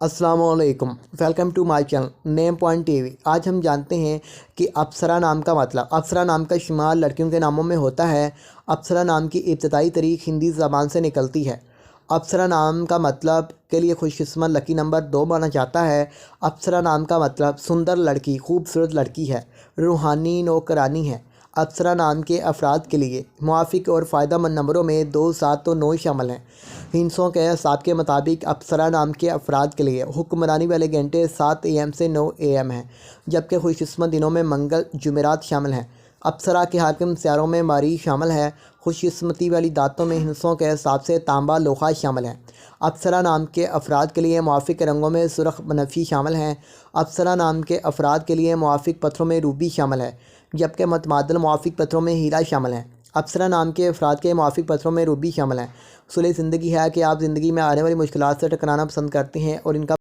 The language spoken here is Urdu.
السلام علیکم، welcome to my channel name point T V. آج ہم جانتے ہیں کہ اپسرا نام کا مطلب۔ اپسرا نام کا شمار لڑکیوں کے ناموں میں ہوتا ہے۔ اپسرا نام کی ابتدائی تاریخ ہندی زبان سے نکلتی ہے۔ اپسرا نام کا مطلب کے لیے خوش قسمت لکی نمبر 2 مانا جاتا ہے۔ اپسرا نام کا مطلب سندر لڑکی، خوبصورت لڑکی ہے، روحانی نوکرانی ہے۔ اپسرا نام کے افراد کے لیے موافق اور فائدہ مند نمبروں میں 2، 7 اور 9 شامل ہیں۔ ہندسوں کے حساب کے مطابق اپسرا نام کے افراد کے لیے حکمرانی والے گھنٹے 7 AM سے 9 AM ہیں، جبکہ خوش قسمت دنوں میں منگل، جمعرات شامل ہیں۔ اپسرا کے حاکم سیاروں میں مریخ شامل ہے۔ خوش قسمتی والی دھاتوں میں ہندسوں کے حساب سے تانبا، لوہا شامل ہیں۔ اپسرا نام کے افراد کے لیے موافق رنگوں میں سرخ، بنفشی شامل ہیں۔ اپسرا نام کے افراد کے لیے موافق پتھروں میں روبی شامل ہے، جبکہ متبادل موافق پتھروں میں ہیرا شامل ہیں۔ اپسرا نام کے افراد کے موافق پتھروں میں روبی شامل ہیں۔ اصول زندگی ہے کہ آپ زندگی میں آنے والی مشکلات سے ٹکرانا پسند کرتے ہیں اور ان کا